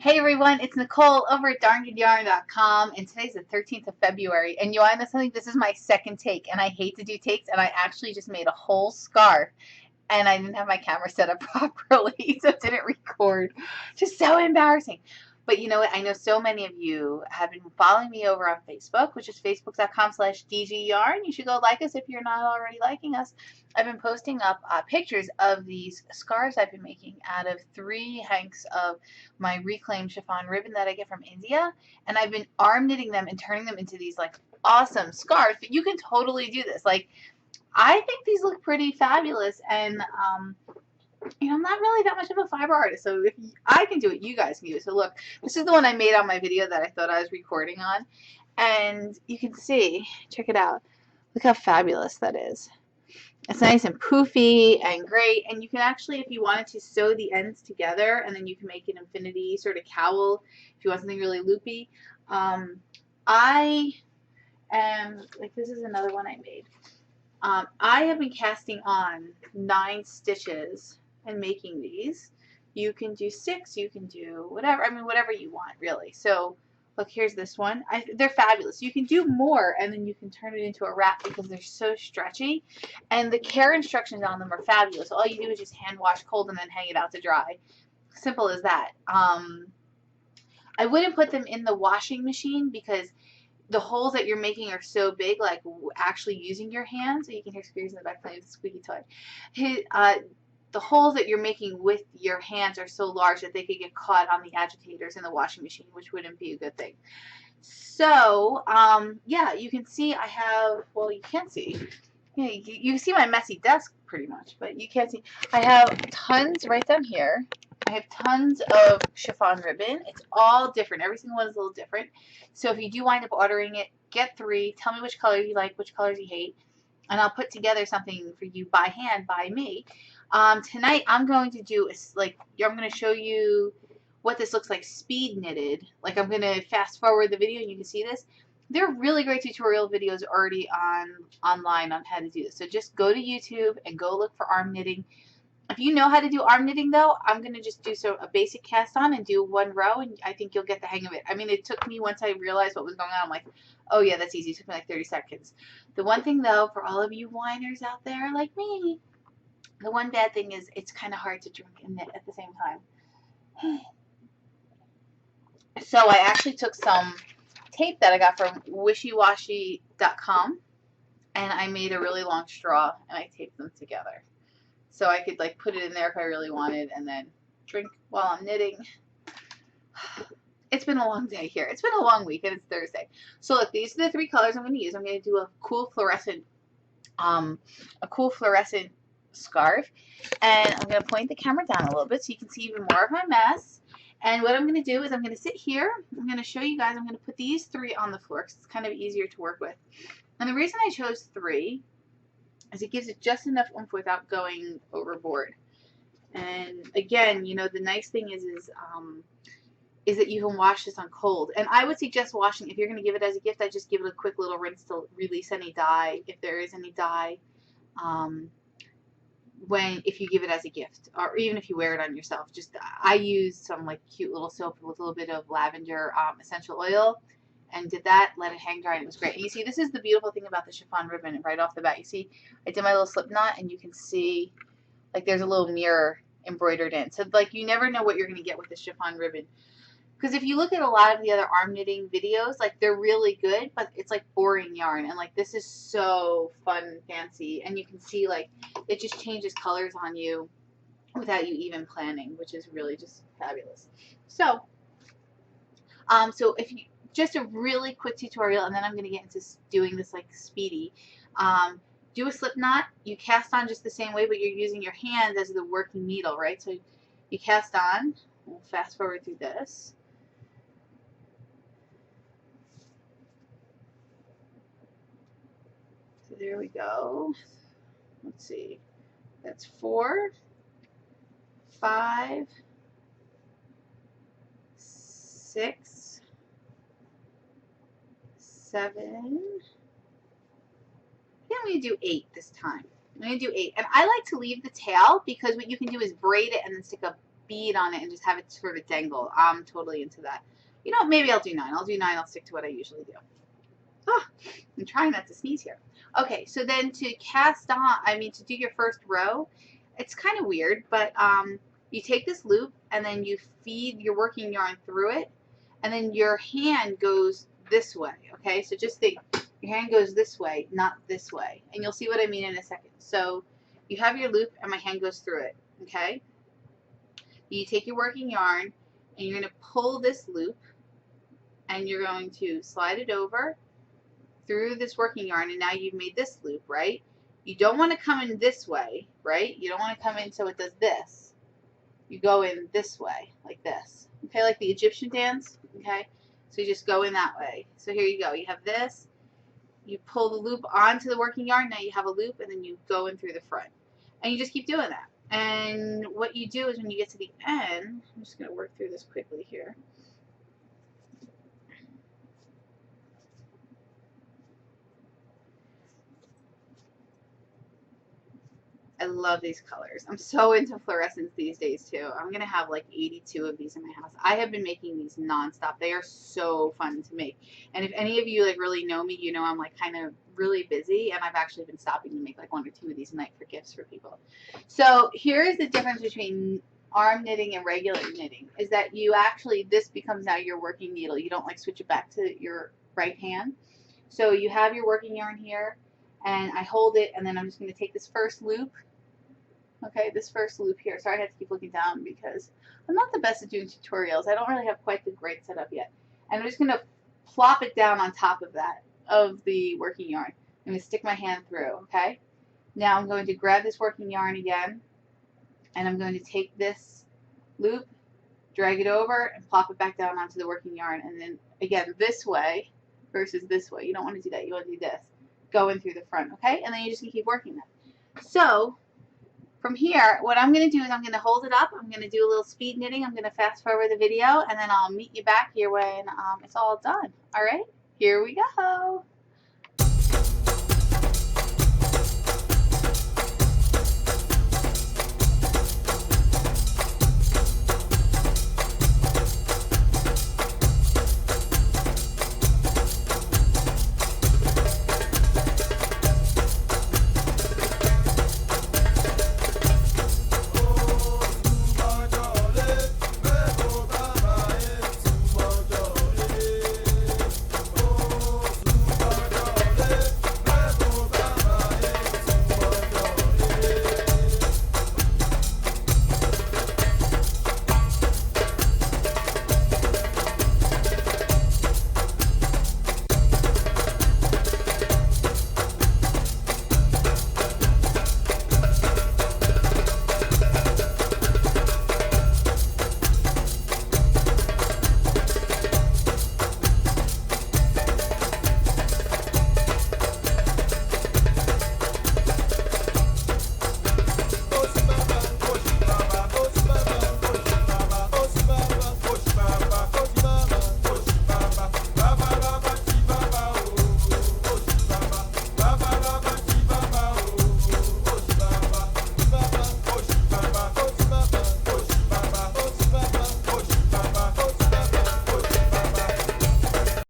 Hey everyone, it's Nicole over at darngoodyarn.com, and today's the 13th of February. And you want to know something? This is my second take, and I hate to do takes, and I actually just made a whole scarf, and I didn't have my camera set up properly, so it didn't record. Just so embarrassing. But you know what? I know so many of you have been following me over on Facebook, which is facebook.com/dgyarn. You should go like us if you're not already liking us. I've been posting up pictures of these scarves I've been making out of 3 hanks of my reclaimed chiffon ribbon that I get from India, and I've been arm knitting them and turning them into these like awesome scarves. But you can totally do this. Like, I think these look pretty fabulous, and I'm not really that much of a fiber artist, so if I can do it, you guys can do it. So look, this is the one I made on my video that I thought I was recording on, and you can see, check it out. Look how fabulous that is. It's nice and poofy and great, and you can actually, if you wanted to, sew the ends together, and then you can make an infinity sort of cowl if you want something really loopy. I am, like, this is another one I made. I have been casting on 9 stitches and making these. You can do 6, you can do whatever, whatever you want, really. So look, here's this one. They're fabulous. You can do more, and then you can turn it into a wrap because they're so stretchy, and the care instructions on them are fabulous. All you do is just hand wash cold and then hang it out to dry. Simple as that. I wouldn't put them in the washing machine because the holes that you're making are so big, like actually using your hands. So you can hear Spears in the back playing with the squeaky toy. The holes that you're making with your hands are so large that they could get caught on the agitators in the washing machine, which wouldn't be a good thing. So, yeah, you can see I have, well, you can't see. Yeah, you see my messy desk pretty much, but you can't see. I have tons right down here. I have tons of chiffon ribbon. It's all different. Every single one is a little different. So if you do wind up ordering it, get 3. Tell me which color you like, which colors you hate, and I'll put together something for you by hand, by me. Tonight I'm going to do, I'm going to show you what this looks like speed knitted. Like, I'm going to fast forward the video and you can see this. There are really great tutorial videos already online on how to do this. So just go to YouTube and go look for arm knitting. If you know how to do arm knitting, though, I'm going to just do a basic cast on and do 1 row, and I think you'll get the hang of it. It took me, once I realized what was going on, I'm like, oh yeah, that's easy. It took me like 30 seconds. The one thing, though, for all of you whiners out there like me, the one bad thing is it's kind of hard to drink and knit at the same time. So I actually took some tape that I got from wishywashy.com, and I made a really long straw, and I taped them together. So I could like put it in there if I really wanted and then drink while I'm knitting. It's been a long day here. It's been a long week and it's Thursday. So look, these are the 3 colors I'm going to use. I'm going to do a cool fluorescent scarf, and I'm going to point the camera down a little bit so you can see even more of my mess. And what I'm going to do is I'm going to sit here. I'm going to show you guys. I'm going to put these 3 on the floor because it's kind of easier to work with. And the reason I chose 3 is it gives it just enough oomph without going overboard. And again, the nice thing is that you can wash this on cold. And I would suggest washing, if you're going to give it as a gift, I just give it a quick little rinse to release any dye, if there is any dye, if you give it as a gift, or even if you wear it on yourself. I use some like cute little soap with a little bit of lavender essential oil, and did that, let it hang dry, and it was great. And you see, this is the beautiful thing about the chiffon ribbon right off the bat. You see, I did my little slip knot, and you can see, like, there's a little mirror embroidered in. So, like, you never know what you're going to get with this chiffon ribbon. Because if you look at a lot of the other arm knitting videos, like, they're really good, but it's, like, boring yarn. And, like, this is so fun and fancy. And you can see, like, it just changes colors on you without you even planning, which is really just fabulous. So if you, just a really quick tutorial, and then I'm going to get into doing this like speedy. Do a slip knot. You cast on just the same way, but you're using your hands as the working needle, right? So you cast on. We'll fast forward through this. So there we go. Let's see. That's 4, 5, 6, 7. I'm going to do 8 this time. I'm going to do 8. And I like to leave the tail because what you can do is braid it and then stick a bead on it and just have it sort of dangle. I'm totally into that. You know, maybe I'll do 9. I'll do 9. I'll stick to what I usually do. Oh, I'm trying not to sneeze here. Okay, so then to cast on, to do your first row, it's kind of weird, but you take this loop and then you feed your working yarn through it, and then your hand goes this way, okay? So just think, your hand goes this way, not this way. And you'll see what I mean in a second. So you have your loop and my hand goes through it, okay? You take your working yarn and you're going to pull this loop and you're going to slide it over through this working yarn, and now you've made this loop, right? You don't want to come in this way, right? You don't want to come in so it does this. You go in this way, like this. Okay, like the Egyptian dance, okay? So you just go in that way. So here you go. You have this. You pull the loop onto the working yarn. Now you have a loop, and then you go in through the front. And you just keep doing that. And what you do is when you get to the end, I'm just going to work through this quickly here. I love these colors. I'm so into fluorescents these days too. I'm going to have like 82 of these in my house. I have been making these nonstop. They are so fun to make. And if any of you like really know me, you know I'm like kind of really busy, and I've actually been stopping to make like 1 or 2 of these a night for gifts for people. So here's the difference between arm knitting and regular knitting, is that you actually, this becomes now your working needle. You don't like switch it back to your right hand. So you have your working yarn here, and I hold it, and then I'm just going to take this first loop. Okay, this first loop here. Sorry, I have to keep looking down because I'm not the best at doing tutorials. I don't really have quite the great setup yet. And I'm just going to plop it down on top of that, of the working yarn. I'm going to stick my hand through, okay? Now I'm going to grab this working yarn again, and I'm going to take this loop, drag it over, and plop it back down onto the working yarn. And then, again, this way versus this way. You don't want to do that. You want to do this. Go in through the front, okay? And then you just keep working that. So from here, what I'm going to do is I'm going to hold it up. I'm going to do a little speed knitting. I'm going to fast forward the video, and then I'll meet you back here when it's all done. All right, here we go.